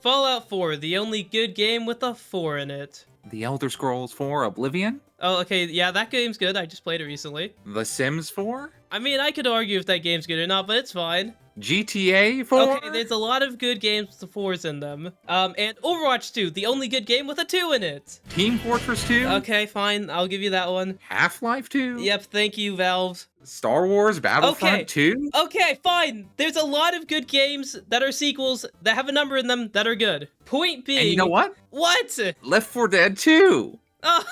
Fallout 4, the only good game with a 4 in it. The Elder Scrolls 4 Oblivion? Oh, okay, yeah, that game's good. I just played it recently. The Sims 4? I mean, I could argue if that game's good or not, but it's fine. GTA 4? Okay, there's a lot of good games with the 4s in them. And Overwatch 2, the only good game with a 2 in it. Team Fortress 2? Okay, fine, I'll give you that one. Half-Life 2? Yep, thank you, Valve. Star Wars Battlefront 2? Okay, fine. There's a lot of good games that are sequels that have a number in them that are good. Point being... And you know what? What? Left 4 Dead 2! Oh,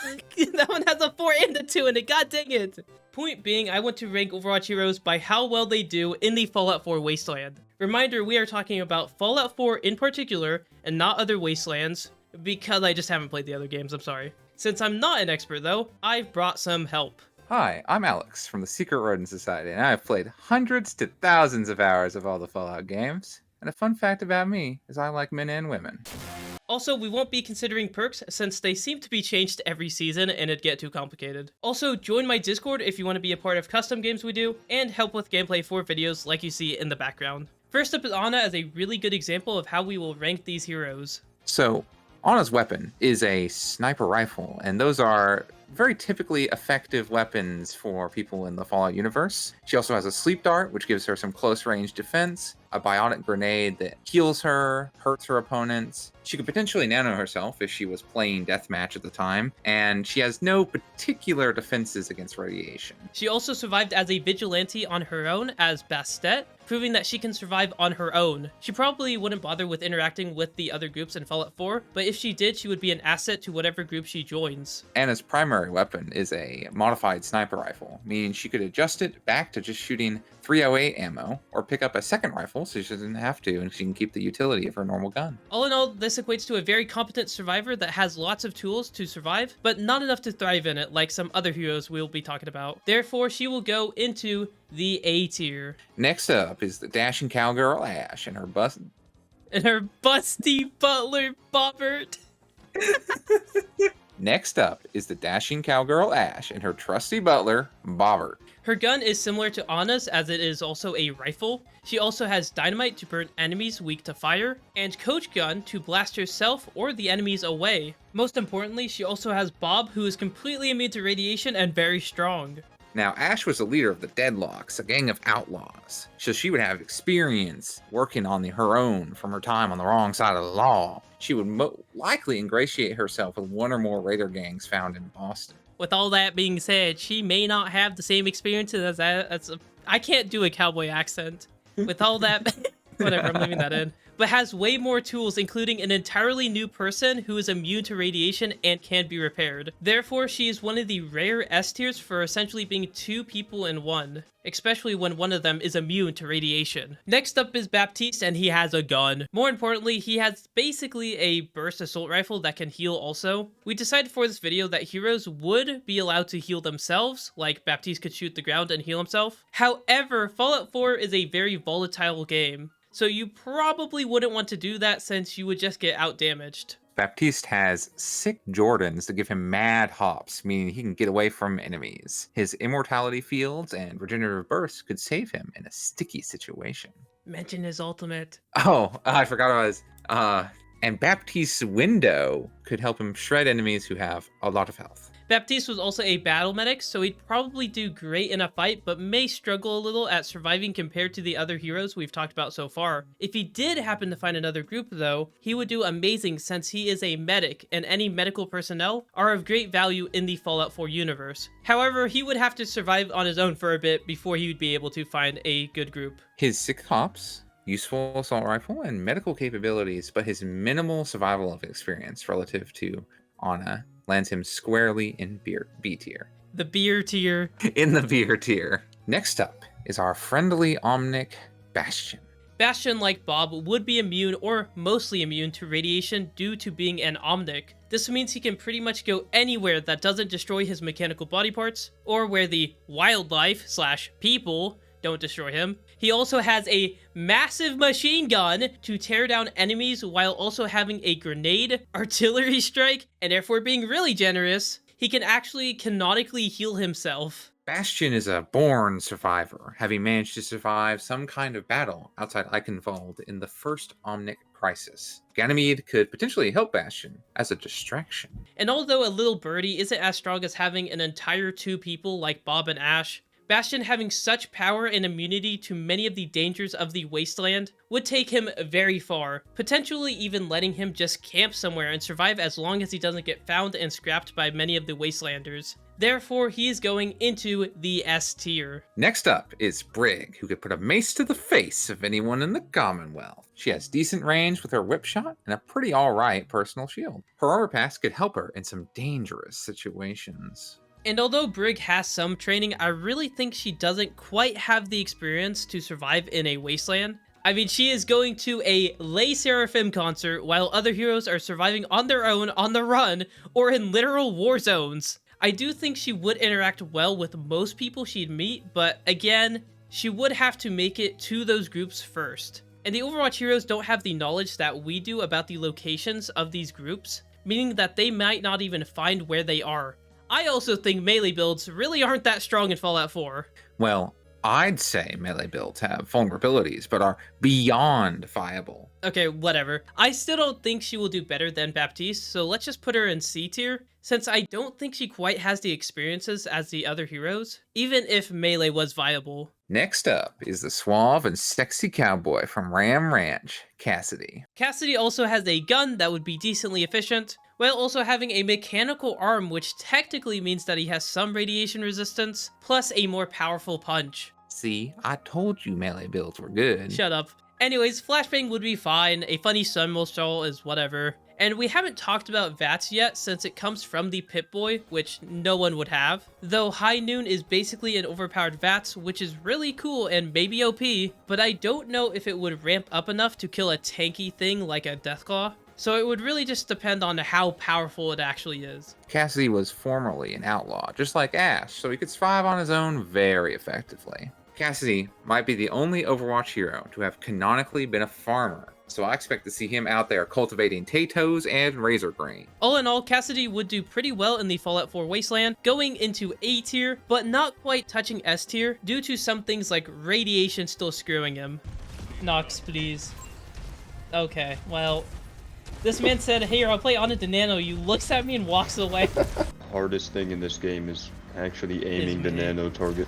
that one has a 4 and a 2 in it, god dang it. Point being, I want to rank Overwatch heroes by how well they do in the Fallout 4 Wasteland. Reminder, we are talking about Fallout 4 in particular, and not other Wastelands, because I just haven't played the other games, I'm sorry. Since I'm not an expert though, I've brought some help. Hi, I'm Alex from the Secret Rodent Society, and I've played hundreds to thousands of hours of all the Fallout games. And a fun fact about me is I like men and women. Also, we won't be considering perks since they seem to be changed every season and it'd get too complicated. Also, join my Discord if you want to be a part of custom games we do, and help with gameplay for videos like you see in the background. First up is Ana as a really good example of how we will rank these heroes. So, Ana's weapon is a sniper rifle, and those are very typically effective weapons for people in the Fallout universe. She also has a sleep dart, which gives her some close range defense, a bionic grenade that heals her, hurts her opponents. She could potentially nano herself if she was playing deathmatch at the time, and she has no particular defenses against radiation. She also survived as a vigilante on her own as Baptiste, proving that she can survive on her own. She probably wouldn't bother with interacting with the other groups in Fallout 4, but if she did, she would be an asset to whatever group she joins. Ana's primary weapon is a modified sniper rifle, meaning she could adjust it back to just shooting 308 ammo, or pick up a second rifle so she doesn't have to, and she can keep the utility of her normal gun. All in all, this equates to a very competent survivor that has lots of tools to survive, but not enough to thrive in it like some other heroes we'll be talking about. Therefore, she will go into the A tier. Next up is the dashing cowgirl Ash and her busty butler Bobbert. Next up is the dashing cowgirl Ash and her trusty butler Bobbert. Her gun is similar to Ana's as it is also a rifle. She also has dynamite to burn enemies weak to fire, and coach gun to blast herself or the enemies away. Most importantly, she also has Bob, who is completely immune to radiation and very strong. Now, Ash was the leader of the Deadlocks, a gang of outlaws, so she would have experience working on her own from her time on the wrong side of the law. She would likely ingratiate herself with one or more raider gangs found in Bastion. With all that being said, she may not have the same experiences as I can't do a cowboy accent. With all that, whatever, I'm leaving that in. But has way more tools, including an entirely new person who is immune to radiation and can be repaired. Therefore, she is one of the rare S tiers for essentially being two people in one, especially when one of them is immune to radiation. Next up is Baptiste, and he has a gun. More importantly, he has basically a burst assault rifle that can heal also. We decided for this video that heroes would be allowed to heal themselves, like Baptiste could shoot the ground and heal himself. However, Fallout 4 is a very volatile game, so you probably wouldn't want to do that since you would just get out-damaged. Baptiste has sick Jordans that give him mad hops, meaning he can get away from enemies. His immortality fields and regenerative bursts could save him in a sticky situation. Mention his ultimate. Oh, I forgot about his... And Baptiste's window could help him shred enemies who have a lot of health. Baptiste was also a battle medic, so he'd probably do great in a fight, but may struggle a little at surviving compared to the other heroes we've talked about so far. If he did happen to find another group though, he would do amazing since he is a medic, and any medical personnel are of great value in the Fallout 4 universe. However, he would have to survive on his own for a bit before he would be able to find a good group. His sick hops, useful assault rifle, and medical capabilities, but his minimal survival of experience relative to Ana lands him squarely in B tier. The beer tier. In the beer tier. Next up is our friendly Omnic Bastion. Bastion, like Bob, would be immune or mostly immune to radiation due to being an Omnic. This means he can pretty much go anywhere that doesn't destroy his mechanical body parts, or where the wildlife/people don't destroy him. He also has a massive machine gun to tear down enemies while also having a grenade, artillery strike, and therefore being really generous, he can actually canonically heal himself. Bastion is a born survivor, having managed to survive some kind of battle outside Eichenwald in the first Omnic Crisis. Ganymede could potentially help Bastion as a distraction. And although a little birdie isn't as strong as having an entire 2 people like Bob and Ashe, Bastion having such power and immunity to many of the dangers of the Wasteland would take him very far, potentially even letting him just camp somewhere and survive as long as he doesn't get found and scrapped by many of the Wastelanders. Therefore, he is going into the S tier. Next up is Brig, who could put a mace to the face of anyone in the Commonwealth. She has decent range with her whip shot and a pretty alright personal shield. Her armor pass could help her in some dangerous situations. And although Brig has some training, I really think she doesn't quite have the experience to survive in a Wasteland. I mean, she is going to a Lay Seraphim concert while other heroes are surviving on their own, on the run, or in literal war zones. I do think she would interact well with most people she'd meet, but again, she would have to make it to those groups first. And the Overwatch heroes don't have the knowledge that we do about the locations of these groups, meaning that they might not even find where they are. I also think melee builds really aren't that strong in Fallout 4. Well, I'd say melee builds have vulnerabilities, but are beyond viable. Okay, whatever. I still don't think she will do better than Baptiste, so let's just put her in C tier, since I don't think she quite has the experiences as the other heroes, even if melee was viable. Next up is the suave and sexy cowboy from Ram Ranch, Cassidy. Cassidy also has a gun that would be decently efficient, while also having a mechanical arm, which technically means that he has some radiation resistance, plus a more powerful punch. See, I told you melee builds were good. Shut up. Anyways, Flashbang would be fine, a funny Sunmole is whatever. And we haven't talked about VATS yet since it comes from the Pip-Boy, which no one would have. Though High Noon is basically an overpowered VATS, which is really cool and maybe OP, but I don't know if it would ramp up enough to kill a tanky thing like a Deathclaw. So it would really just depend on how powerful it actually is. Cassidy was formerly an outlaw, just like Ashe, so he could survive on his own very effectively. Cassidy might be the only Overwatch hero to have canonically been a farmer, so I expect to see him out there cultivating potatoes and razor grain. All in all, Cassidy would do pretty well in the Fallout 4 Wasteland, going into A tier, but not quite touching S tier, due to some things like radiation still screwing him. Nox, please. Okay, well, this man said, "Hey, I'll play Honor the Nano." You looks at me and walks away. Hardest thing in this game is actually aiming the nano target.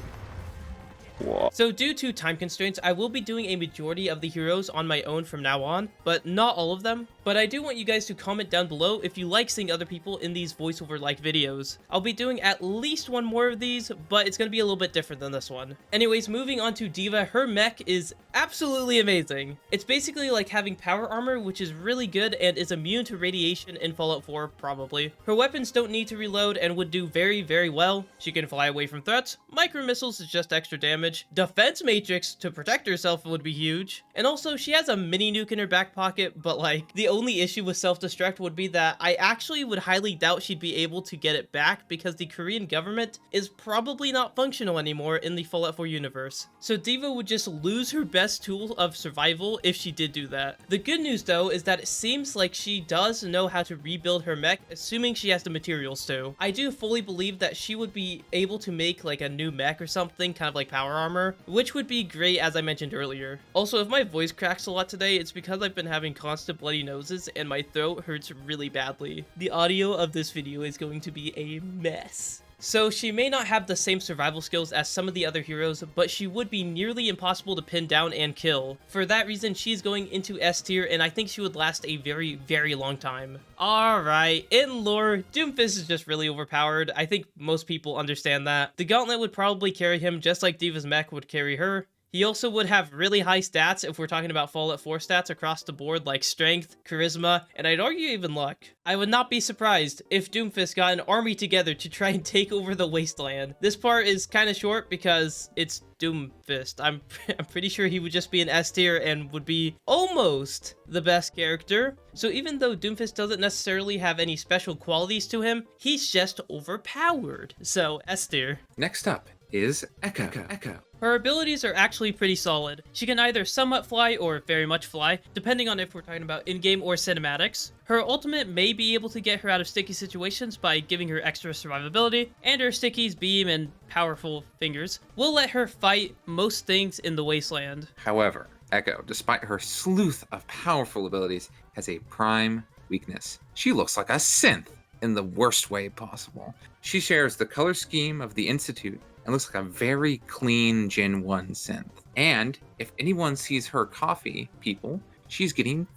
Wow. So due to time constraints, I will be doing a majority of the heroes on my own from now on, but not all of them. But I do want you guys to comment down below if you like seeing other people in these voiceover-like videos. I'll be doing at least one more of these, but it's going to be a little bit different than this one. Anyways, moving on to D.Va, her mech is absolutely amazing. It's basically like having power armor, which is really good and is immune to radiation in Fallout 4, probably. Her weapons don't need to reload and would do very, very well. She can fly away from threats. Micro missiles is just extra damage. Defense matrix to protect herself would be huge. And also, she has a mini nuke in her back pocket, but like, the only issue with self-destruct would be that I actually would highly doubt she'd be able to get it back because the Korean government is probably not functional anymore in the Fallout 4 universe. So D.Va would just lose her best tool of survival if she did do that. The good news though is that it seems like she does know how to rebuild her mech, assuming she has the materials to. I do fully believe that she would be able to make like a new mech or something, kind of like power armor, which would be great as I mentioned earlier. Also, if my voice cracks a lot today, it's because I've been having constant bloody noses and my throat hurts really badly. The audio of this video is going to be a mess. So she may not have the same survival skills as some of the other heroes, but she would be nearly impossible to pin down and kill. For that reason, she's going into S tier, and I think she would last a very, very long time. Alright, in lore, Doomfist is just really overpowered. I think most people understand that. The Gauntlet would probably carry him just like D.Va's mech would carry her. He also would have really high stats if we're talking about Fallout 4 stats across the board, like strength, charisma, and I'd argue even luck. I would not be surprised if Doomfist got an army together to try and take over the Wasteland. This part is kind of short because it's Doomfist. I'm pretty sure he would just be an S tier and would be almost the best character. So even though Doomfist doesn't necessarily have any special qualities to him, he's just overpowered. So S tier. Next up is Ekko. Her abilities are actually pretty solid. She can either somewhat fly or very much fly, depending on if we're talking about in-game or cinematics. Her ultimate may be able to get her out of sticky situations by giving her extra survivability, and her stickies, beam, and powerful fingers will let her fight most things in the Wasteland. However, Ekko, despite her sleuth of powerful abilities, has a prime weakness. She looks like a synth in the worst way possible. She shares the color scheme of the Institute and looks like a very clean Gen 1 synth. And if anyone sees her coffee, people, she's getting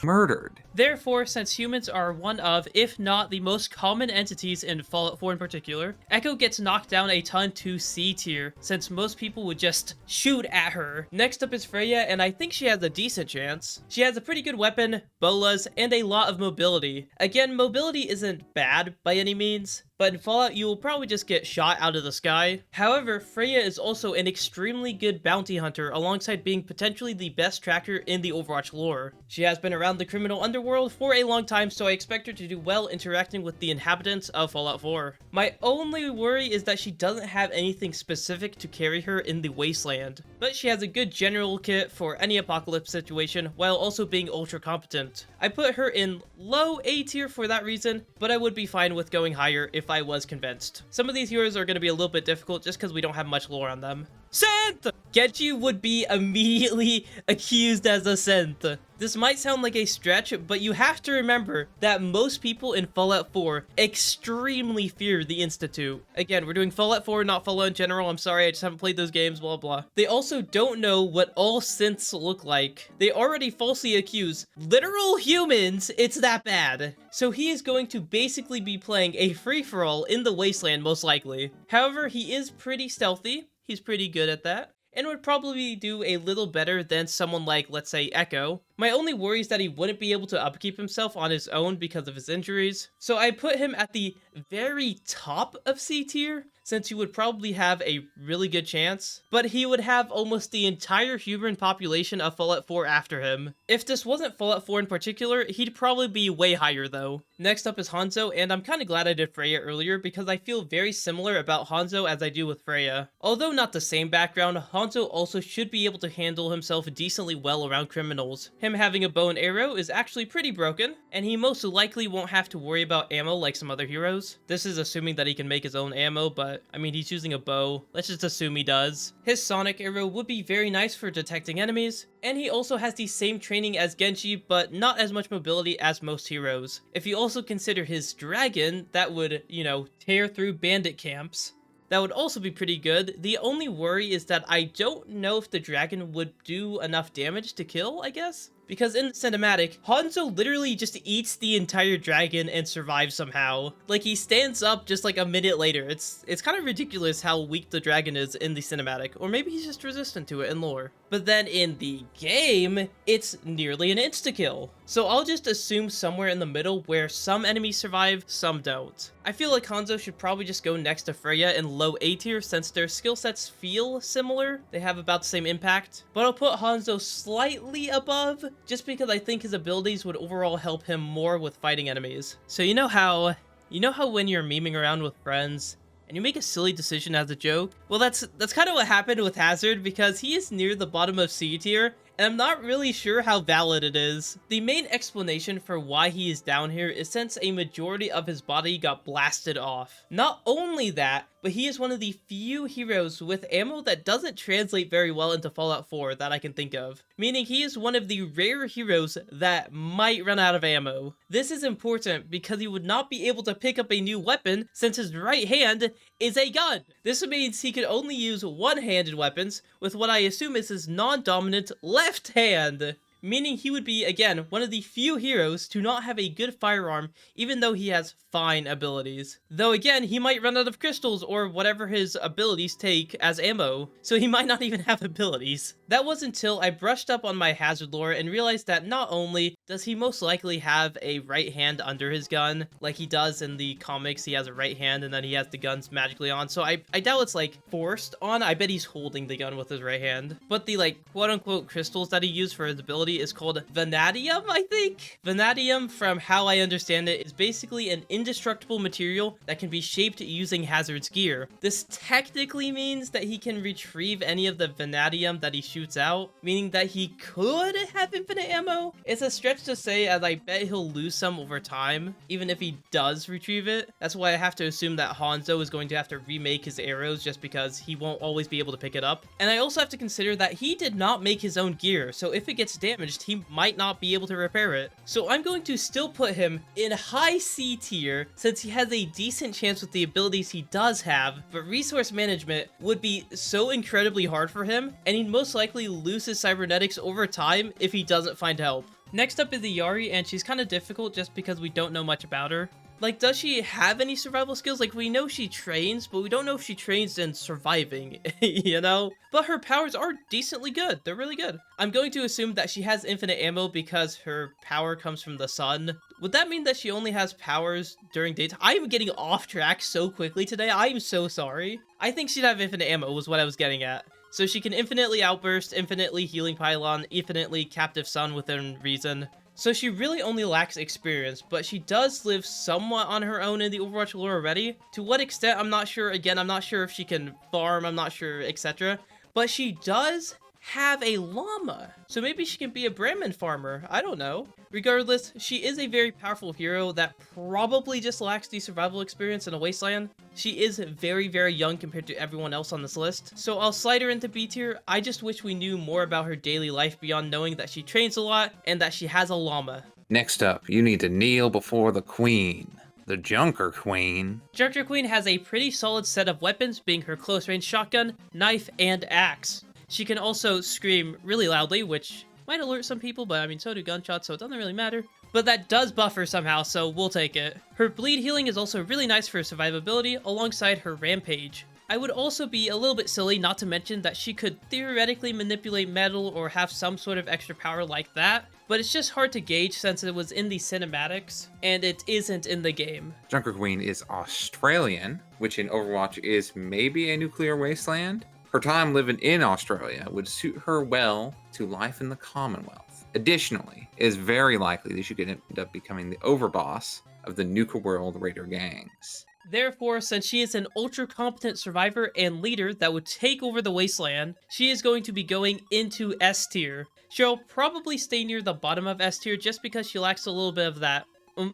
murdered. Therefore, since humans are one of, if not the most common entities in Fallout 4 in particular, Ekko gets knocked down a ton to C tier, since most people would just shoot at her. Next up is Freya, and I think she has a decent chance. She has a pretty good weapon, bolas, and a lot of mobility. Again, mobility isn't bad by any means, but in Fallout, you will probably just get shot out of the sky. However, Freya is also an extremely good bounty hunter, alongside being potentially the best tracker in the Overwatch lore. She has been around the criminal underworld for a long time, so I expect her to do well interacting with the inhabitants of Fallout 4. My only worry is that she doesn't have anything specific to carry her in the Wasteland, but she has a good general kit for any apocalypse situation, while also being ultra competent. I put her in low A tier for that reason, but I would be fine with going higher if I was convinced. Some of these heroes are going to be a little bit difficult just because we don't have much lore on them. Synth! Genji would be immediately accused as a synth. This might sound like a stretch, but you have to remember that most people in Fallout 4 extremely fear the Institute. Again, we're doing Fallout 4, not Fallout in general. I'm sorry, I just haven't played those games, blah blah. They also don't know what all synths look like. They already falsely accuse literal humans it's that bad. So he is going to basically be playing a free-for-all in the Wasteland, most likely. However, he is pretty stealthy. He's pretty good at that, and would probably do a little better than someone like, let's say, Ekko. My only worry is that he wouldn't be able to upkeep himself on his own because of his injuries, so I put him at the very top of C tier, since he would probably have a really good chance, but he would have almost the entire human population of Fallout 4 after him. If this wasn't Fallout 4 in particular, he'd probably be way higher though. Next up is Hanzo, and I'm kind of glad I did Freya earlier because I feel very similar about Hanzo as I do with Freya. Although not the same background, Hanzo also should be able to handle himself decently well around criminals. Him having a bow and arrow is actually pretty broken, and he most likely won't have to worry about ammo like some other heroes. This is assuming that he can make his own ammo, but I mean, he's using a bow. Let's just assume he does. His sonic arrow would be very nice for detecting enemies, and he also has the same training as Genji, but not as much mobility as most heroes. If you also consider his dragon, that would, you know, tear through bandit camps. That would also be pretty good. The only worry is that I don't know if the dragon would do enough damage to kill, I guess? Because in the cinematic, Hanzo literally just eats the entire dragon and survives somehow. Like, he stands up just like a minute later. It's kind of ridiculous how weak the dragon is in the cinematic. Or maybe he's just resistant to it in lore. But then in the game, it's nearly an insta-kill. So I'll just assume somewhere in the middle where some enemies survive, some don't. I feel like Hanzo should probably just go next to Freya in low A tier since their skill sets feel similar. They have about the same impact. But I'll put Hanzo slightly above, just because I think his abilities would overall help him more with fighting enemies. So you know how when you're memeing around with friends and you make a silly decision as a joke? Well, that's kind of what happened with Hazard, because he is near the bottom of C tier, and I'm not really sure how valid it is. The main explanation for why he is down here is since a majority of his body got blasted off. Not only that, but he is one of the few heroes with ammo that doesn't translate very well into Fallout 4 that I can think of. Meaning he is one of the rare heroes that might run out of ammo. This is important because he would not be able to pick up a new weapon since his right hand is a gun. This means he could only use one-handed weapons with what I assume is his non-dominant left hand. Meaning he would be, again, one of the few heroes to not have a good firearm, even though he has fine abilities. Though again, he might run out of crystals or whatever his abilities take as ammo, so he might not even have abilities. That was until I brushed up on my Hazard lore and realized that not only does he most likely have a right hand under his gun, like he does in the comics, he has a right hand and then he has the guns magically on, so I doubt it's like forced on. I bet he's holding the gun with his right hand. But the like quote-unquote crystals that he used for his ability ability is called Vanadium, I think? Vanadium, from how I understand it, is basically an indestructible material that can be shaped using Hazard's gear. This technically means that he can retrieve any of the Vanadium that he shoots out, meaning that he could have infinite ammo. It's a stretch to say, as I bet he'll lose some over time, even if he does retrieve it. That's why I have to assume that Hanzo is going to have to remake his arrows just because he won't always be able to pick it up. And I also have to consider that he did not make his own gear, so if it gets damaged, he might not be able to repair it. So I'm going to still put him in high C tier, since he has a decent chance with the abilities he does have, but resource management would be so incredibly hard for him, and he'd most likely lose his cybernetics over time if he doesn't find help. Next up is Illari, and she's kind of difficult just because we don't know much about her. Like, does she have any survival skills? Like, we know she trains, but we don't know if she trains in surviving, you know? But her powers are decently good. They're really good. I'm going to assume that she has infinite ammo because her power comes from the sun. Would that mean that she only has powers during daytime? I am getting off track so quickly today. I am so sorry. I think she'd have infinite ammo was what I was getting at. So she can infinitely outburst, infinitely healing pylon, infinitely captive sun within reason. So she really only lacks experience, but she does live somewhat on her own in the Overwatch lore already. To what extent, I'm not sure. Again, I'm not sure if she can farm, I'm not sure, etc. But she does have a llama, so maybe she can be a Brahmin farmer. I don't know. Regardless, she is a very powerful hero that probably just lacks the survival experience in a Wasteland. She is very, very young compared to everyone else on this list, so I'll slide her into B tier. I just wish we knew more about her daily life beyond knowing that she trains a lot and that she has a llama. Next up, you need to kneel before the queen. The Junker Queen. Junker Queen has a pretty solid set of weapons, being her close range shotgun, knife, and axe. She can also scream really loudly, which might alert some people, but I mean, so do gunshots, so it doesn't really matter. But that does buff her somehow, so we'll take it. Her bleed healing is also really nice for survivability, alongside her rampage. I would also be a little bit silly not to mention that she could theoretically manipulate metal or have some sort of extra power like that, but it's just hard to gauge since it was in the cinematics, and it isn't in the game. Junker Queen is Australian, which in Overwatch is maybe a nuclear wasteland. Her time living in Australia would suit her well to life in the Commonwealth. Additionally, it is very likely that she could end up becoming the overboss of the Nuka World Raider gangs. Therefore, since she is an ultra-competent survivor and leader that would take over the Wasteland, she is going to be going into S tier. She'll probably stay near the bottom of S tier just because she lacks a little bit of that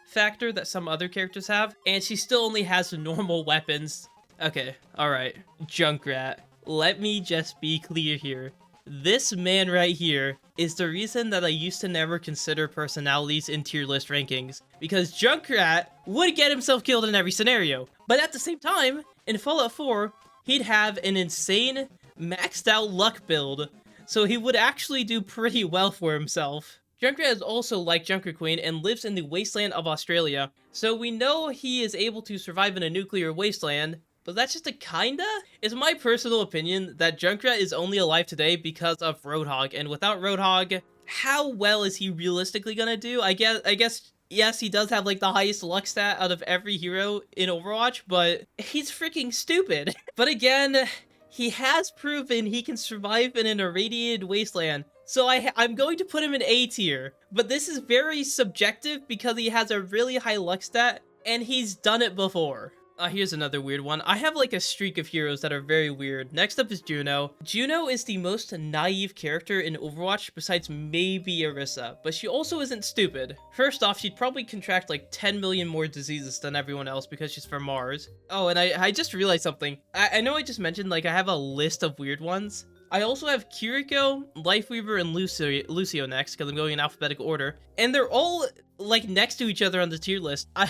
factor that some other characters have, and she still only has normal weapons. Okay, alright. Junkrat. Let me just be clear here. This man right here is the reason that I used to never consider personalities in tier list rankings, because Junkrat would get himself killed in every scenario, but at the same time, in Fallout 4, he'd have an insane, maxed out luck build, so he would actually do pretty well for himself. Junkrat is also like Junker Queen and lives in the Wasteland of Australia, so we know he is able to survive in a nuclear wasteland. But that's just a kinda? It's my personal opinion that Junkrat is only alive today because of Roadhog, and without Roadhog, how well is he realistically gonna do? I guess, yes, he does have like the highest luck stat out of every hero in Overwatch, but he's freaking stupid. But again, he has proven he can survive in an irradiated wasteland, so I'm going to put him in A tier. But this is very subjective because he has a really high luck stat, and he's done it before. Here's another weird one. I have like a streak of heroes that are very weird. Next up is Juno. Juno is the most naive character in Overwatch besides maybe Orisa, but she also isn't stupid. First off, she'd probably contract like 10 million more diseases than everyone else because she's from Mars. Oh, and I just realized something. I know I just mentioned like I have a list of weird ones. I also have Kiriko, Lifeweaver, and Lucio next because I'm going in alphabetical order. And they're all like next to each other on the tier list. I'm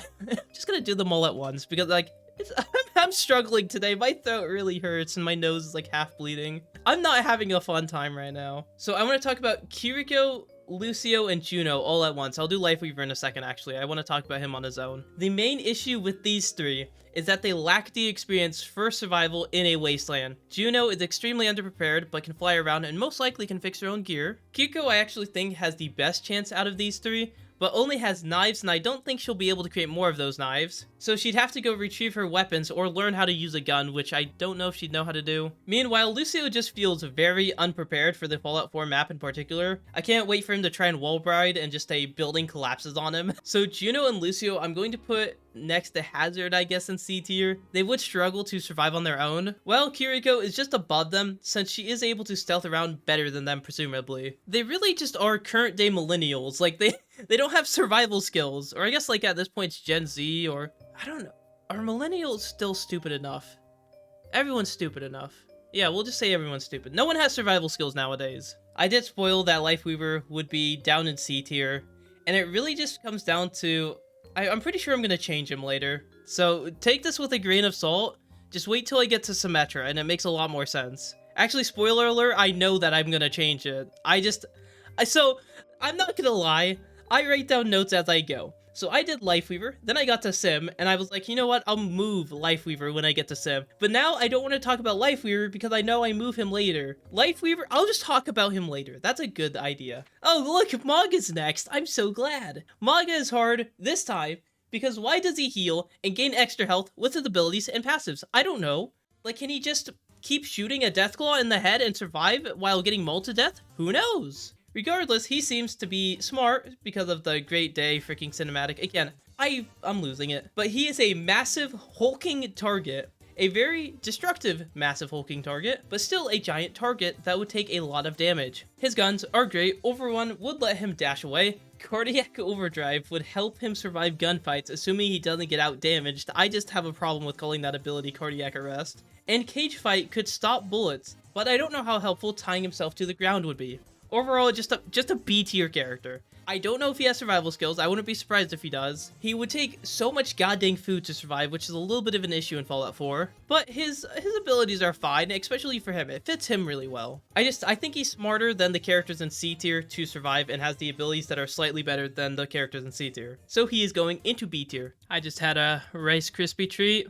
just gonna do them all at once because like I'm struggling today. My throat really hurts and my nose is like half bleeding. I'm not having a fun time right now. So I want to talk about Kiriko, Lucio, and Juno all at once. I'll do Lifeweaver in a second actually. I want to talk about him on his own. The main issue with these three is that they lack the experience for survival in a wasteland. Juno is extremely underprepared, but can fly around and most likely can fix her own gear. Kiriko I actually think has the best chance out of these three, but only has knives, and I don't think she'll be able to create more of those knives. So she'd have to go retrieve her weapons or learn how to use a gun, which I don't know if she'd know how to do. Meanwhile, Lucio just feels very unprepared for the Fallout 4 map in particular. I can't wait for him to try and wall ride and just a building collapses on him. So Juno and Lucio, I'm going to put next to Hazard, I guess, in C tier. They would struggle to survive on their own. Well, Kiriko is just above them, since she is able to stealth around better than them, presumably. They really just are current day millennials. Like, they don't have survival skills. Or I guess, like, at this point, it's Gen Z, or I don't know. Are millennials still stupid enough? Everyone's stupid enough. Yeah, we'll just say everyone's stupid. No one has survival skills nowadays. I did spoil that Lifeweaver would be down in C tier, and it really just comes down to... I'm pretty sure I'm going to change him later. So take this with a grain of salt. Just wait till I get to Symmetra, and it makes a lot more sense. Actually, spoiler alert, I know that I'm going to change it. So, I'm not going to lie. I write down notes as I go. So I did Lifeweaver, then I got to Sim, and I was like, you know what, I'll move Lifeweaver when I get to Sim. But now I don't want to talk about Lifeweaver because I know I move him later. Lifeweaver, I'll just talk about him later. That's a good idea. Oh, look, Mauga's next. I'm so glad. Mauga is hard this time because why does he heal and gain extra health with his abilities and passives? I don't know. Like, can he just keep shooting a Deathclaw in the head and survive while getting mauled to death? Who knows? Regardless, he seems to be smart because of the Great Day freaking cinematic. Again, I'm losing it. But he is a massive hulking target. A very destructive massive hulking target, but still a giant target that would take a lot of damage. His guns are great. Overrun would let him dash away. Cardiac Overdrive would help him survive gunfights, assuming he doesn't get out damaged. I just have a problem with calling that ability Cardiac Arrest. And Cage Fight could stop bullets, but I don't know how helpful tying himself to the ground would be. Overall, just a B tier character. I don't know if he has survival skills. I wouldn't be surprised if he does. He would take so much goddamn food to survive, which is a little bit of an issue in Fallout 4. But his abilities are fine, especially for him. It fits him really well. I think he's smarter than the characters in C tier to survive and has the abilities that are slightly better than the characters in C tier. So he is going into B tier. I just had a Rice Krispie treat.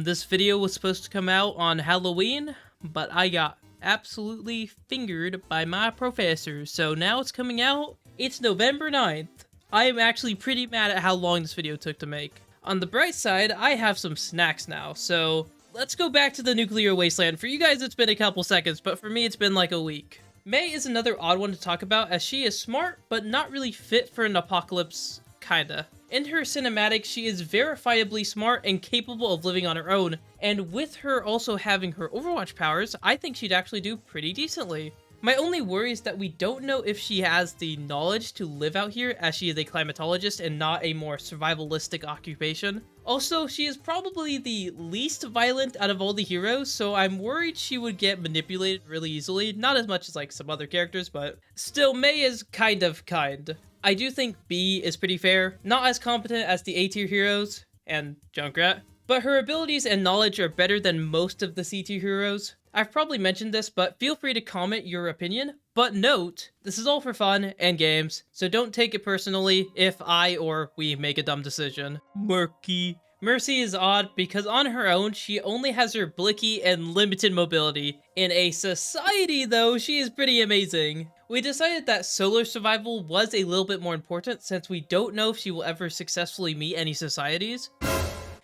This video was supposed to come out on Halloween, but I got absolutely fingered by my professor, so now it's coming out. It's November 9th. I am actually pretty mad at how long this video took to make. On the bright side, I have some snacks now, so let's go back to the nuclear wasteland. For you guys, it's been a couple seconds, but for me, it's been like a week. Mei is another odd one to talk about, as she is smart, but not really fit for an apocalypse, kinda. In her cinematic, she is verifiably smart and capable of living on her own, and with her also having her Overwatch powers, I think she'd actually do pretty decently. My only worry is that we don't know if she has the knowledge to live out here, as she is a climatologist and not a more survivalistic occupation. Also, she is probably the least violent out of all the heroes, so I'm worried she would get manipulated really easily. Not as much as like some other characters, but still, Mei is kind. I do think B is pretty fair. Not as competent as the A tier heroes and Junkrat, but her abilities and knowledge are better than most of the C tier heroes. I've probably mentioned this, but feel free to comment your opinion. But note, this is all for fun and games, so don't take it personally if I or we make a dumb decision. Murky. Mercy is odd because on her own, she only has her blicky and limited mobility. In a society though, she is pretty amazing. We decided that solo survival was a little bit more important since we don't know if she will ever successfully meet any societies.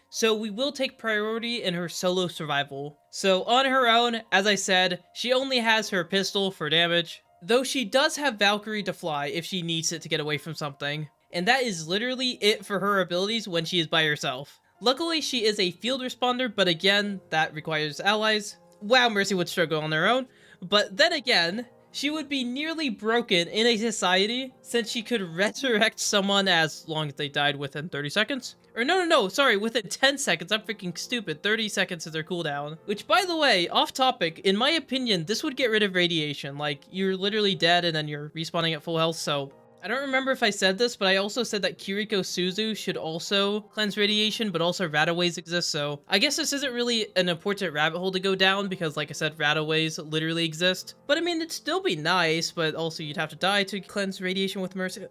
So we will take priority in her solo survival. So on her own, as I said, she only has her pistol for damage, though she does have Valkyrie to fly if she needs it to get away from something. And that is literally it for her abilities when she is by herself. Luckily, she is a field responder, but again, that requires allies. Wow, Mercy would struggle on her own. But then again, she would be nearly broken in a society since she could resurrect someone as long as they died within 30 seconds. Or no, sorry, within 10 seconds. I'm freaking stupid. 30 seconds is their cooldown. Which, by the way, off topic, in my opinion, this would get rid of radiation. Like, you're literally dead and then you're respawning at full health, so... I don't remember if I said this, but I also said that Kiriko Suzu should also cleanse radiation, but also rataways exist, so I guess this isn't really an important rabbit hole to go down, because like I said, rataways literally exist. But I mean, it'd still be nice, but also you'd have to die to cleanse radiation with Mercy.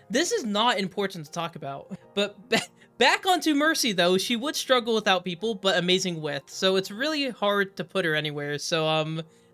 This is not important to talk about. But back onto Mercy, though, she would struggle without people, but amazing with, so it's really hard to put her anywhere, so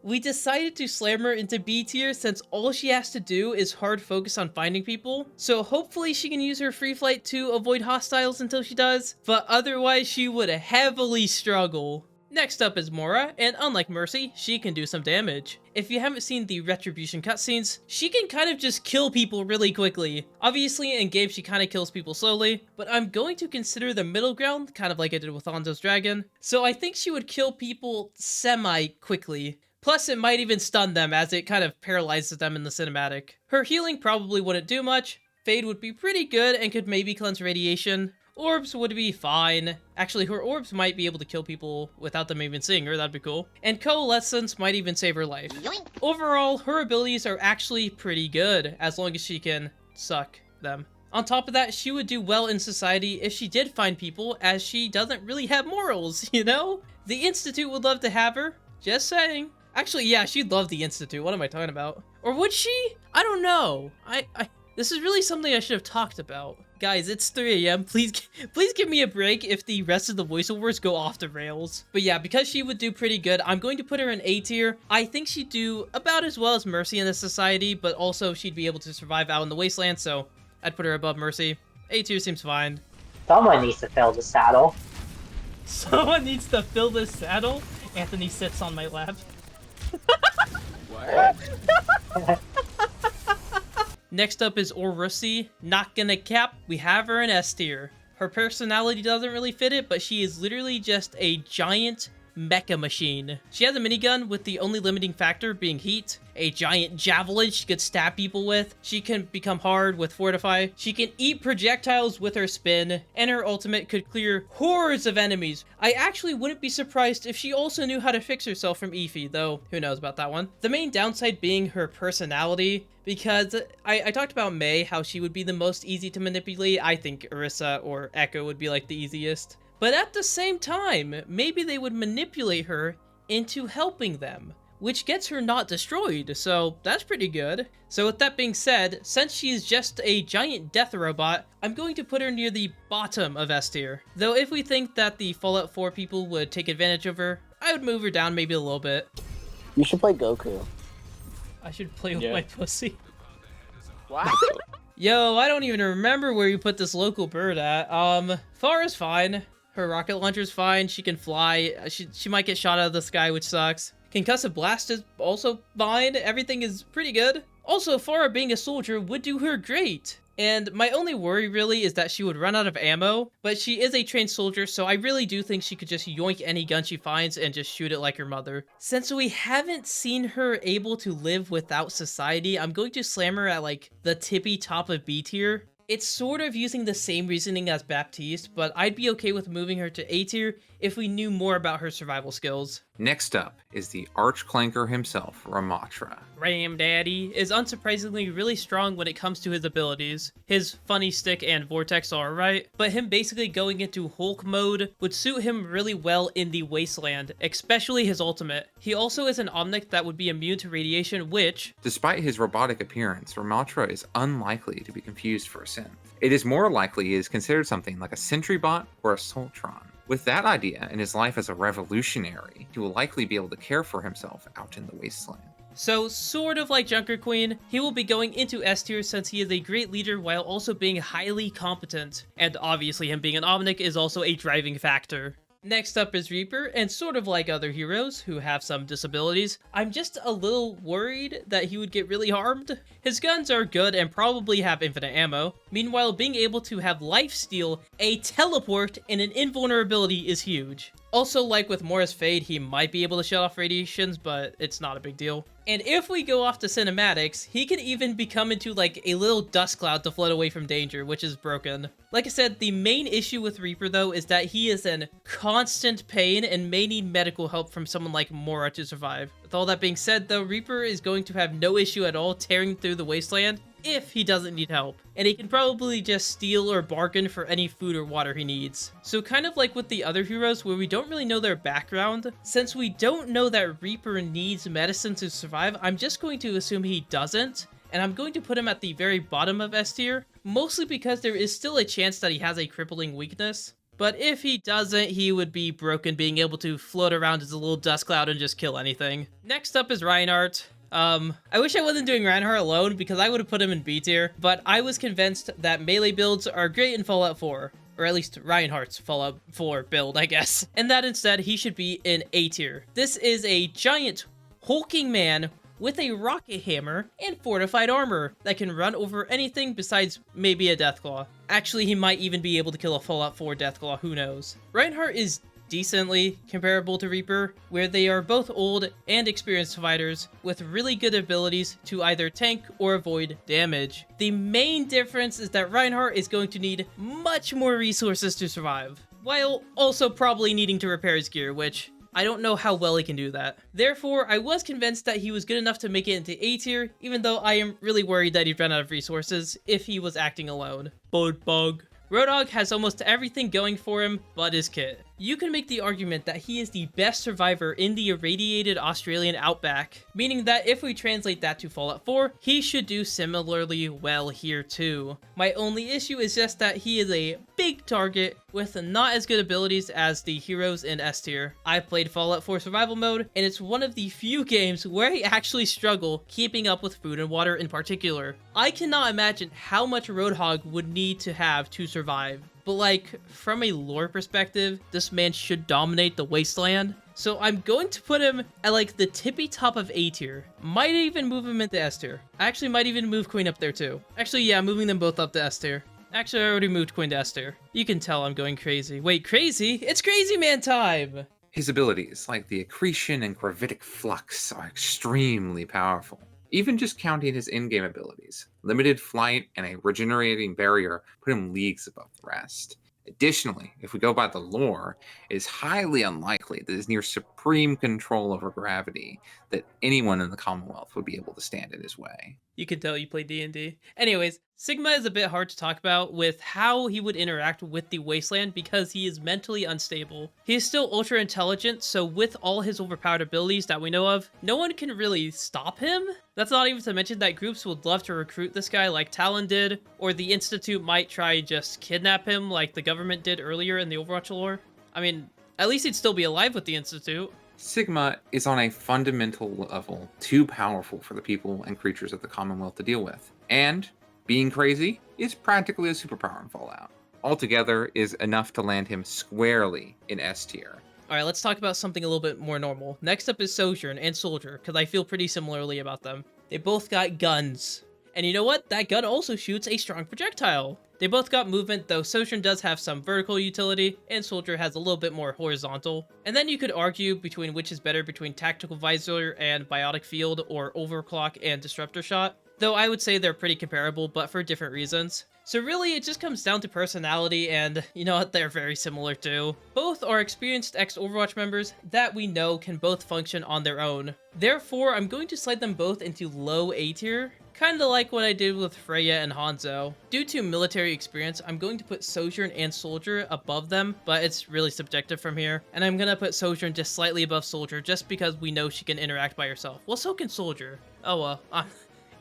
we decided to slam her into B tier since all she has to do is hard focus on finding people. So hopefully she can use her free flight to avoid hostiles until she does, but otherwise she would heavily struggle. Next up is Moira, and unlike Mercy, she can do some damage. If you haven't seen the Retribution cutscenes, she can kind of just kill people really quickly. Obviously, in game she kind of kills people slowly, but I'm going to consider the middle ground, kind of like I did with Hanzo's Dragon. So I think she would kill people semi-quickly. Plus, it might even stun them as it kind of paralyzes them in the cinematic. Her healing probably wouldn't do much. Fade would be pretty good and could maybe cleanse radiation. Orbs would be fine. Actually, her orbs might be able to kill people without them even seeing her, that'd be cool. And Coalescence might even save her life. Overall, her abilities are actually pretty good, as long as she can suck them. On top of that, she would do well in society if she did find people, as she doesn't really have morals, you know? The Institute would love to have her, just saying. Actually, yeah, she'd love the Institute, what am I talking about? Or would she? I don't know. This is really something I should have talked about. Guys, it's 3 AM. Please give me a break if the rest of the voiceovers go off the rails. But yeah, because she would do pretty good, I'm going to put her in A tier. I think she'd do about as well as Mercy in the society, but also she'd be able to survive out in the Wasteland, so I'd put her above Mercy. A tier seems fine. Someone needs to fill the saddle. Someone needs to fill this saddle? Anthony sits on my lap. What? Next up is Orisa. Not gonna cap, we have her in S tier. Her personality doesn't really fit it, but she is literally just a giant mecha machine. She has a minigun with the only limiting factor being heat, a giant javelin she could stab people with, she can become hard with Fortify, she can eat projectiles with her spin, and her ultimate could clear hordes of enemies. I actually wouldn't be surprised if she also knew how to fix herself from Efi, though who knows about that one. The main downside being her personality, because I talked about Mei, how she would be the most easy to manipulate. I think Orisa or Ekko would be like the easiest. But at the same time, maybe they would manipulate her into helping them, which gets her not destroyed, so that's pretty good. So with that being said, since she's just a giant death robot, I'm going to put her near the bottom of S tier. Though if we think that the Fallout 4 people would take advantage of her, I would move her down maybe a little bit. You should play Goku. I should play with my pussy. Wow. Yo, I don't even remember where you put this local bird at. Pharah's fine. Her rocket launcher's fine. She can fly. She might get shot out of the sky, which sucks. Concussive Blast is also fine. Everything is pretty good. Also, Pharah being a soldier would do her great. And my only worry really is that she would run out of ammo, but she is a trained soldier, so I really do think she could just yoink any gun she finds and just shoot it like her mother. Since we haven't seen her able to live without society, I'm going to slam her at like the tippy top of B tier. It's sort of using the same reasoning as Baptiste, but I'd be okay with moving her to A tier if we knew more about her survival skills. Next up is the Archclanker himself, Ramattra. Ram Daddy is unsurprisingly really strong when it comes to his abilities. His Funny Stick and Vortex are alright, but him basically going into Hulk mode would suit him really well in the Wasteland, especially his ultimate. He also is an Omnic that would be immune to radiation, which... Despite his robotic appearance, Ramattra is unlikely to be confused for a synth. It is more likely he is considered something like a Sentry Bot or a Soltron. With that idea and his life as a revolutionary, he will likely be able to care for himself out in the Wasteland. So, sort of like Junker Queen, he will be going into S tier since he is a great leader while also being highly competent. And obviously him being an Omnic is also a driving factor. Next up is Reaper, and sort of like other heroes who have some disabilities, I'm just a little worried that he would get really harmed. His guns are good and probably have infinite ammo. Meanwhile, being able to have lifesteal, a teleport, and an invulnerability is huge. Also, like with Moira's Fade, he might be able to shut off radiations, but it's not a big deal. And if we go off to cinematics, he can even become into like a little dust cloud to float away from danger, which is broken. Like I said, the main issue with Reaper though is that he is in constant pain and may need medical help from someone like Moira to survive. With all that being said though, Reaper is going to have no issue at all tearing through the Wasteland if he doesn't need help, and he can probably just steal or bargain for any food or water he needs. So kind of like with the other heroes where we don't really know their background, since we don't know that Reaper needs medicine to survive, I'm just going to assume he doesn't, and I'm going to put him at the very bottom of S tier, mostly because there is still a chance that he has a crippling weakness. But if he doesn't, he would be broken being able to float around as a little dust cloud and just kill anything. Next up is Reinhardt. I wish I wasn't doing Reinhardt alone because I would have put him in B tier, but I was convinced that melee builds are great in Fallout 4. Or at least Reinhardt's Fallout 4 build, I guess. And that instead, he should be in A tier. This is a giant, hulking man with a rocket hammer and fortified armor that can run over anything besides maybe a Deathclaw. Actually, he might even be able to kill a Fallout 4 Deathclaw, who knows. Reinhardt is decently comparable to Reaper, where they are both old and experienced fighters with really good abilities to either tank or avoid damage. The main difference is that Reinhardt is going to need much more resources to survive, while also probably needing to repair his gear, which I don't know how well he can do that. Therefore, I was convinced that he was good enough to make it into A tier, even though I am really worried that he'd run out of resources if he was acting alone. Bug. Roadhog has almost everything going for him but his kit. You can make the argument that he is the best survivor in the irradiated Australian outback, meaning that if we translate that to Fallout 4, he should do similarly well here too. My only issue is just that he is a big target with not as good abilities as the heroes in S tier. I played Fallout 4 survival mode, and it's one of the few games where I actually struggle keeping up with food and water in particular. I cannot imagine how much Roadhog would need to have to survive. But like, from a lore perspective, this man should dominate the Wasteland. So I'm going to put him at like the tippy top of A tier. Might even move him into S tier. I actually might even move Queen up there too. Actually, yeah, moving them both up to S tier. Actually, I already moved Queen to S tier. You can tell I'm going crazy. Wait, crazy? It's crazy man time! His abilities, like the accretion and gravitic flux, are extremely powerful. Even just counting his in-game abilities, limited flight and a regenerating barrier put him leagues above the rest. Additionally, if we go by the lore, it is highly unlikely that his near supreme control over gravity that anyone in the Commonwealth would be able to stand in his way. You can tell you play D&D. Anyways, Sigma is a bit hard to talk about with how he would interact with the Wasteland because he is mentally unstable. He is still ultra intelligent, so with all his overpowered abilities that we know of, no one can really stop him. That's not even to mention that groups would love to recruit this guy like Talon did, or the Institute might try and just kidnap him like the government did earlier in the Overwatch lore. I mean, at least he'd still be alive with the Institute. Sigma is on a fundamental level too powerful for the people and creatures of the Commonwealth to deal with. And being crazy is practically a superpower in Fallout. Altogether is enough to land him squarely in S tier. Alright, let's talk about something a little bit more normal. Next up is Sojourn and Soldier, because I feel pretty similarly about them. They both got guns. And you know what? That gun also shoots a strong projectile. They both got movement, though Sojourn does have some vertical utility, and Soldier has a little bit more horizontal. And then you could argue between which is better between Tactical Visor and Biotic Field, or Overclock and Disruptor Shot. Though I would say they're pretty comparable, but for different reasons. So really, it just comes down to personality, and you know what, they're very similar too. Both are experienced ex-Overwatch members that we know can both function on their own. Therefore, I'm going to slide them both into low A tier, kinda like what I did with Freya and Hanzo. Due to military experience, I'm going to put Sojourn and Soldier above them, but it's really subjective from here. And I'm gonna put Sojourn just slightly above Soldier, just because we know she can interact by herself. Well, so can Soldier. Oh well,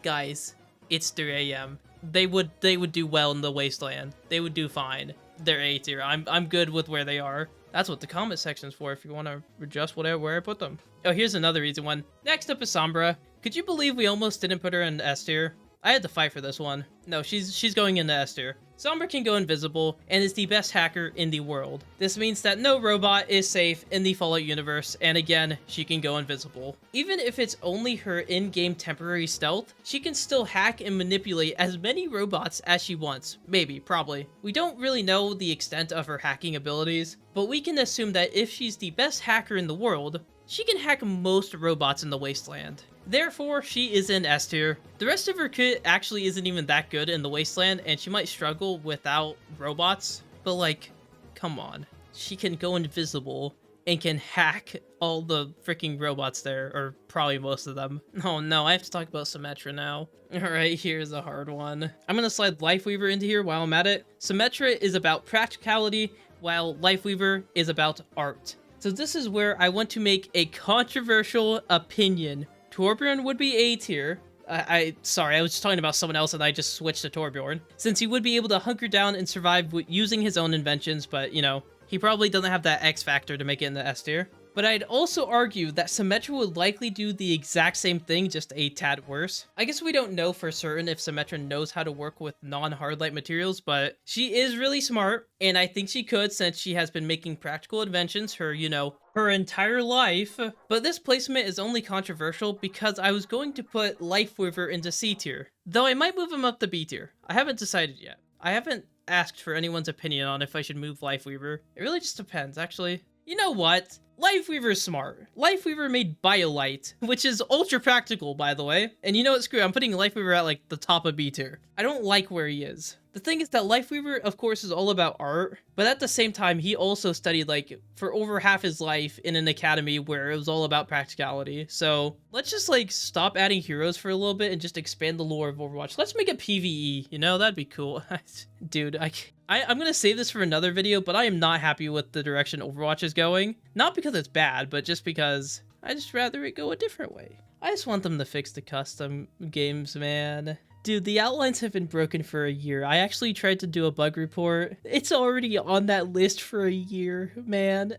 guys, it's 3 a.m. They would do well in the Wasteland. They would do fine. They're A tier. I'm good with where they are. That's what the comment section's for if you want to adjust where I put them. Oh, here's another easy one. Next up is Sombra. Could you believe we almost didn't put her in S tier? I had to fight for this one. No, she's going into S tier. Sombra can go invisible and is the best hacker in the world. This means that no robot is safe in the Fallout universe, and again, she can go invisible. Even if it's only her in-game temporary stealth, she can still hack and manipulate as many robots as she wants. Maybe, probably. We don't really know the extent of her hacking abilities, but we can assume that if she's the best hacker in the world, she can hack most robots in the Wasteland. Therefore, she is in S tier. The rest of her kit actually isn't even that good in the Wasteland, and she might struggle without robots. But like, come on. She can go invisible and can hack all the freaking robots there, or probably most of them. Oh no, I have to talk about Symmetra now. Alright, here's a hard one. I'm gonna slide Lifeweaver into here while I'm at it. Symmetra is about practicality, while Lifeweaver is about art. So this is where I want to make a controversial opinion. Torbjorn would be A tier, Sorry, I was talking about someone else and I just switched to Torbjorn. Since he would be able to hunker down and survive using his own inventions, but, you know, he probably doesn't have that X factor to make it in the S tier. But I'd also argue that Symmetra would likely do the exact same thing, just a tad worse. I guess we don't know for certain if Symmetra knows how to work with non-hardlight materials, but she is really smart, and I think she could since she has been making practical inventions her, you know, her entire life. But this placement is only controversial because I was going to put Lifeweaver into C tier, though I might move him up to B tier. I haven't decided yet. I haven't asked for anyone's opinion on if I should move Lifeweaver. It really just depends, actually. You know what? Lifeweaver's smart. Lifeweaver made BioLite, which is ultra practical, by the way. And you know what, screw it, I'm putting Lifeweaver at, like, the top of B tier. I don't like where he is. The thing is that Lifeweaver, of course, is all about art, but at the same time, he also studied, like, for over half his life in an academy where it was all about practicality. So, let's just, like, stop adding heroes for a little bit and just expand the lore of Overwatch. Let's make it PvE, you know? That'd be cool. Dude, I'm gonna save this for another video, but I am not happy with the direction Overwatch is going. Not because it's bad, but just because I just rather it go a different way. I just want them to fix the custom games, man. Dude, the outlines have been broken for a year. I actually tried to do a bug report. It's already on that list for a year, man.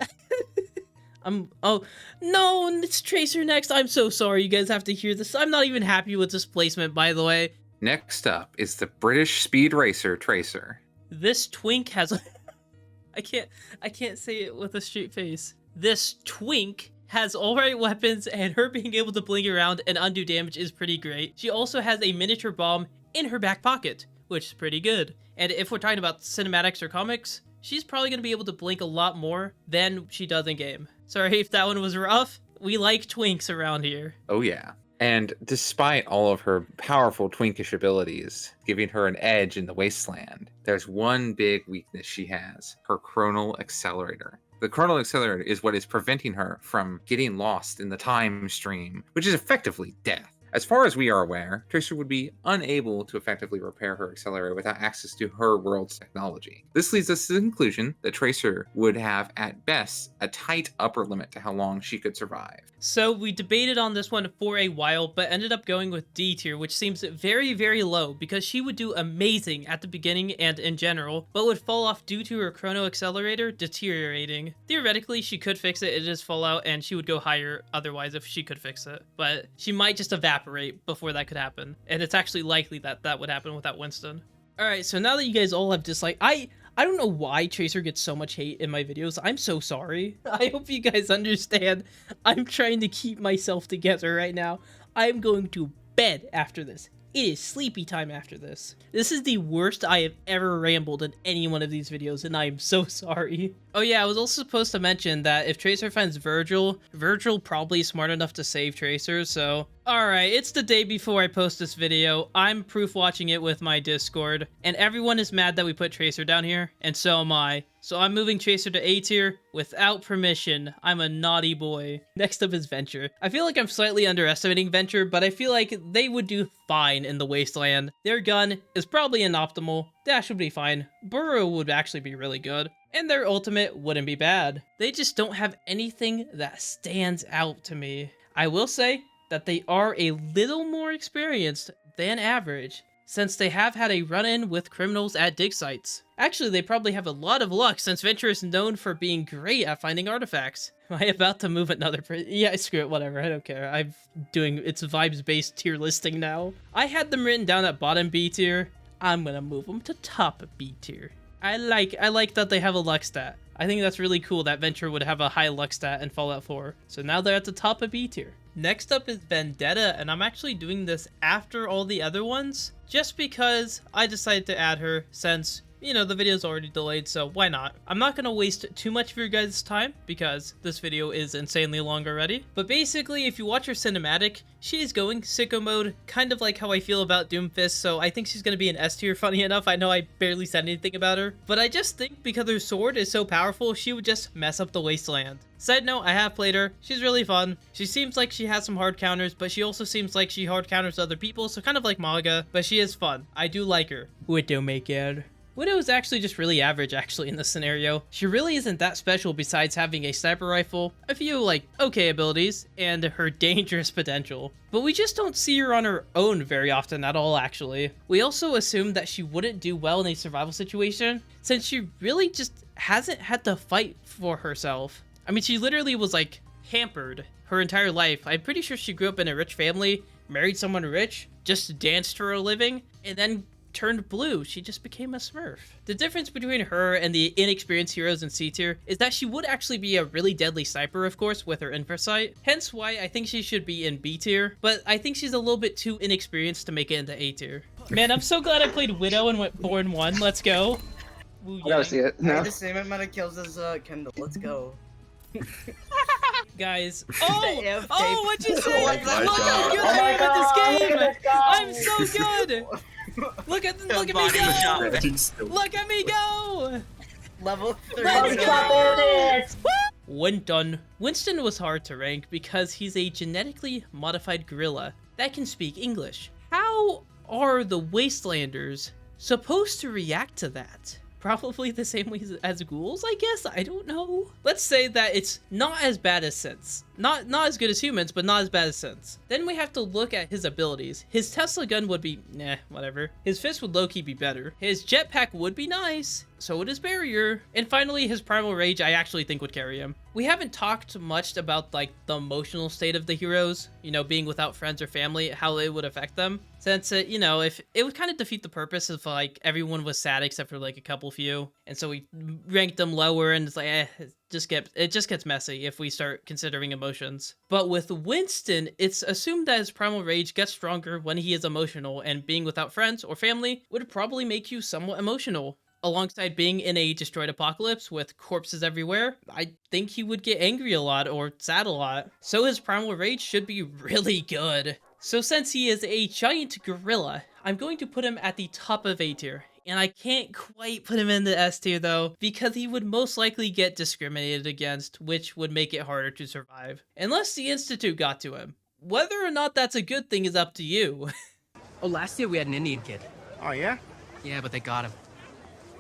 Oh, no, it's Tracer next. I'm so sorry you guys have to hear this. I'm not even happy with this placement, by the way. Next up is the British Speed Racer Tracer. This twink has I can't say it with a straight face. This twink has alright weapons, and her being able to blink around and undo damage is pretty great. She also has a miniature bomb in her back pocket, which is pretty good. And if we're talking about cinematics or comics, she's probably going to be able to blink a lot more than she does in game. Sorry if that one was rough. We like twinks around here. Oh yeah. And despite all of her powerful twinkish abilities, giving her an edge in the Wasteland, there's one big weakness she has: her chronal accelerator. The chronal accelerator is what is preventing her from getting lost in the time stream, which is effectively death. As far as we are aware, Tracer would be unable to effectively repair her accelerator without access to her world's technology. This leads us to the conclusion that Tracer would have, at best, a tight upper limit to how long she could survive. So we debated on this one for a while, but ended up going with D tier, which seems very, very low because she would do amazing at the beginning and in general, but would fall off due to her chrono accelerator deteriorating. Theoretically, she could fix it. It is Fallout, and she would go higher otherwise if she could fix it, but she might just evaporate before that could happen, and it's actually likely that that would happen without Winston. Alright, so now that you guys all have disliked, I don't know why Tracer gets so much hate in my videos. I'm so sorry. I hope you guys understand. I'm trying to keep myself together right now. I'm going to bed after this. It is sleepy time after this. This is the worst I have ever rambled in any one of these videos, and I am so sorry. Oh yeah, I was also supposed to mention that if Tracer finds Virgil probably is smart enough to save Tracer, so... Alright, it's the day before I post this video. I'm proof watching it with my Discord, and everyone is mad that we put Tracer down here, and so am I. So I'm moving Tracer to A tier without permission. I'm a naughty boy. Next up is Venture. I feel like I'm slightly underestimating Venture, but I feel like they would do fine in the Wasteland. Their gun is probably inoptimal. Dash would be fine. Burrow would actually be really good. And their ultimate wouldn't be bad. They just don't have anything that stands out to me. I will say that they are a little more experienced than average, since they have had a run-in with criminals at dig sites. Actually, they probably have a lot of luck, since Venture is known for being great at finding artifacts. Am I about to move another yeah, screw it, whatever, I don't care. I'm doing it's vibes-based tier listing now. I had them written down at bottom B tier. I'm gonna move them to top B tier. I like that they have a luck stat. I think that's really cool that Venture would have a high luck stat in Fallout 4. So now they're at the top of B tier. Next up is Vendetta, and I'm actually doing this after all the other ones, just because I decided to add her since, you know, the video's already delayed, so why not? I'm not gonna waste too much of your guys' time because this video is insanely long already. But basically, if you watch her cinematic, she's going sicko mode, kind of like how I feel about Doomfist, so I think she's gonna be an S tier, funny enough. I know I barely said anything about her, but I just think because her sword is so powerful, she would just mess up the Wasteland. Side note, I have played her. She's really fun. She seems like she has some hard counters, but she also seems like she hard counters other people, so kind of like Mauga, but she is fun. I do like her. Widowmaker. Widow is actually just really average actually in this scenario. She really isn't that special besides having a sniper rifle, a few like okay abilities, and her dangerous potential. But we just don't see her on her own very often at all actually. We also assume that she wouldn't do well in a survival situation since she really just hasn't had to fight for herself. I mean, she literally was like hampered her entire life. I'm pretty sure she grew up in a rich family, married someone rich, just danced for a living, and then turned blue. She just became a smurf. The difference between her and the inexperienced heroes in C tier is that she would actually be a really deadly sniper, of course, with her infra sight. Hence why I think she should be in B tier, but I think she's a little bit too inexperienced to make it into A tier. Man, I'm so glad I played Widow and went Born 1. Let's go. Woo I gotta see it. No. No. The same amount of kills as Kendall. Let's go. Guys. The Oh! AFK. Oh, what'd you say? Oh my Look how good Oh I my am God, at this look game! at this guy. I'm so good! Look at me go! Look at me go! Level 3. Let's Let's go! go! This. Winston. Winston was hard to rank because he's a genetically modified gorilla that can speak English. How are the Wastelanders supposed to react to that? Probably the same way as ghouls, I guess? I don't know. Let's say that it's not as bad as Synths. Not as good as humans, but not as bad as Synths. Then we have to look at his abilities. His Tesla gun would be, whatever. His fist would low-key be better. His jetpack would be nice. So would his barrier. And finally, his primal rage I actually think would carry him. We haven't talked much about like the emotional state of the heroes, you know, being without friends or family, how it would affect them. Since, you know, if it would kind of defeat the purpose if like everyone was sad except for like a couple few. And so we ranked them lower and it's like, it just gets messy if we start considering emotions. But with Winston, it's assumed that his primal rage gets stronger when he is emotional, and being without friends or family would probably make you somewhat emotional. Alongside being in a destroyed apocalypse with corpses everywhere, I think he would get angry a lot or sad a lot. So his primal rage should be really good. So since he is a giant gorilla, I'm going to put him at the top of A tier. And I can't quite put him in the S tier though, because he would most likely get discriminated against, which would make it harder to survive. Unless the Institute got to him. Whether or not that's a good thing is up to you. Oh, last year we had an Indian kid. Oh, yeah? Yeah, but they got him.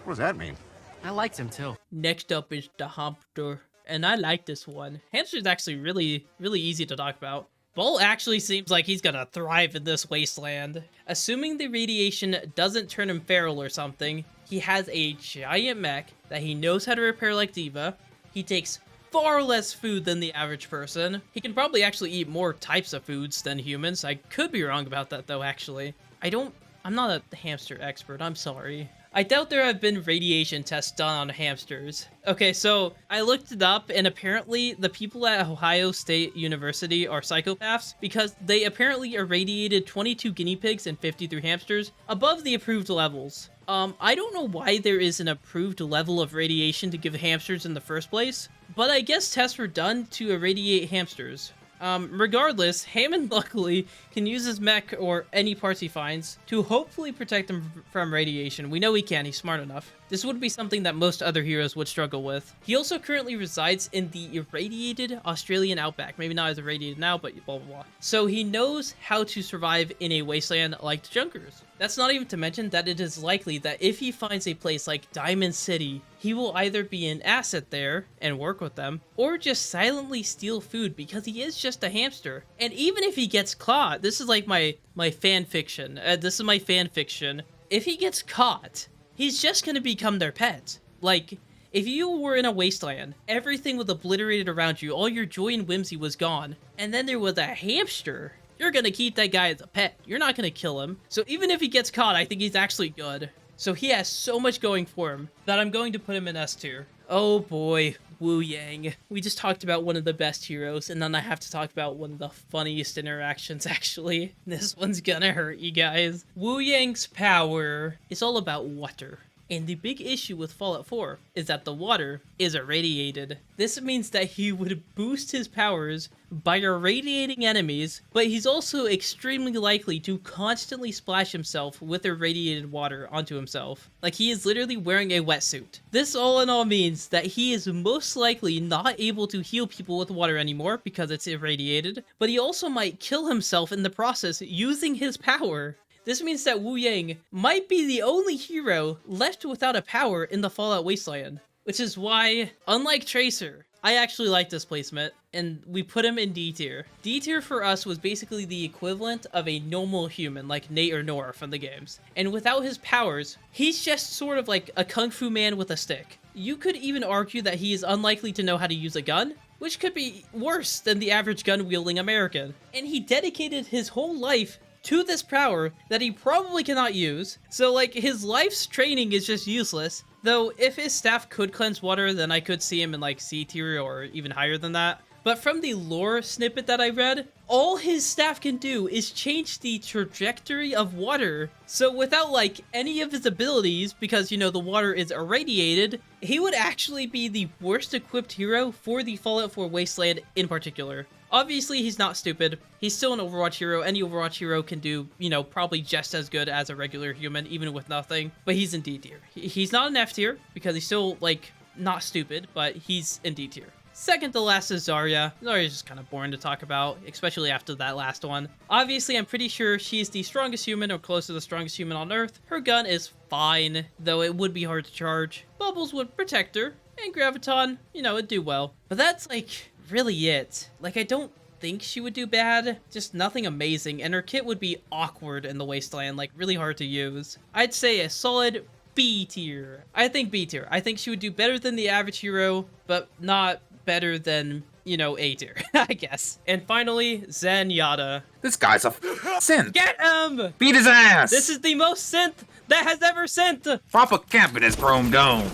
What does that mean? I liked him too. Next up is the hamster, and I like this one. Hamster's actually really easy to talk about. Bull actually seems like he's gonna thrive in this wasteland. Assuming the radiation doesn't turn him feral or something, he has a giant mech that he knows how to repair like D.Va. He takes far less food than the average person. He can probably actually eat more types of foods than humans. I could be wrong about that though, actually. I'm not a hamster expert, I'm sorry. I doubt there have been radiation tests done on hamsters. Okay, so I looked it up, and apparently the people at Ohio State University are psychopaths because they apparently irradiated 22 guinea pigs and 53 hamsters above the approved levels. I don't know why there is an approved level of radiation to give hamsters in the first place, but I guess tests were done to irradiate hamsters. Regardless, Hammond luckily can use his mech or any parts he finds to hopefully protect him from radiation. We know he can, he's smart enough. This would be something that most other heroes would struggle with. He also currently resides in the irradiated Australian outback. Maybe not as irradiated now, but blah blah blah. So he knows how to survive in a wasteland like the Junkers. That's not even to mention that it is likely that if he finds a place like Diamond City, he will either be an asset there and work with them, or just silently steal food because he is just a hamster. And even if he gets caught, this is like my fan fiction. This is my fan fiction. If he gets caught, he's just gonna become their pet. Like, if you were in a wasteland, everything was obliterated around you, all your joy and whimsy was gone, and then there was a hamster, you're gonna keep that guy as a pet. You're not gonna kill him. So even if he gets caught, I think he's actually good. So he has so much going for him that I'm going to put him in S tier. Oh boy, Wu Yang. We just talked about one of the best heroes, and then I have to talk about one of the funniest interactions, actually. This one's gonna hurt you guys. Wu Yang's power is all about water. And the big issue with Fallout 4 is that the water is irradiated. This means that he would boost his powers by irradiating enemies, but he's also extremely likely to constantly splash himself with irradiated water onto himself. Like, he is literally wearing a wetsuit. This all in all means that he is most likely not able to heal people with water anymore because it's irradiated, but he also might kill himself in the process using his power. This means that Wu Yang might be the only hero left without a power in the Fallout Wasteland, which is why, unlike Tracer, I actually like this placement, and we put him in D tier. D tier for us was basically the equivalent of a normal human, like Nate or Nora from the games. And without his powers, he's just sort of like a kung fu man with a stick. You could even argue that he is unlikely to know how to use a gun, which could be worse than the average gun-wielding American. And he dedicated his whole life to this power that he probably cannot use, so like his life's training is just useless. Though if his staff could cleanse water, then I could see him in like C tier or even higher than that. But from the lore snippet that I read, all his staff can do is change the trajectory of water. So without like any of his abilities, because you know the water is irradiated, he would actually be the worst equipped hero for the Fallout 4 Wasteland in particular. Obviously, he's not stupid. He's still an Overwatch hero. Any Overwatch hero can do, you know, probably just as good as a regular human, even with nothing. But he's in D tier. He's not an F tier, because he's still, like, not stupid, but he's in D tier. Second to last is Zarya. Zarya's just kind of boring to talk about, especially after that last one. Obviously, I'm pretty sure she's the strongest human, or close to the strongest human on Earth. Her gun is fine, though it would be hard to charge. Bubbles would protect her, and Graviton, you know, it'd do well. But that's, like, really it. Like, I don't think she would do bad, just nothing amazing, and her kit would be awkward in the Wasteland, like really hard to use. I'd say a solid B tier. I think B tier. I think she would do better than the average hero, but not better than, you know, A tier, I guess. And finally, Zenyatta. This guy's a synth. Get him! Beat his ass. This is the most synth that has ever synth! Pop a camp in his chrome dome.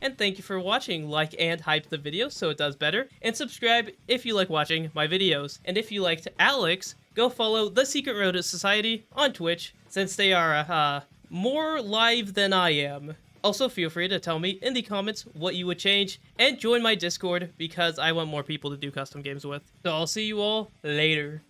And thank you for watching. Like and hype the video so it does better. And subscribe if you like watching my videos. And if you liked Alex, go follow The Secret Road to Society on Twitch, since they are more live than I am. Also, feel free to tell me in the comments what you would change, and join my Discord because I want more people to do custom games with. So I'll see you all later.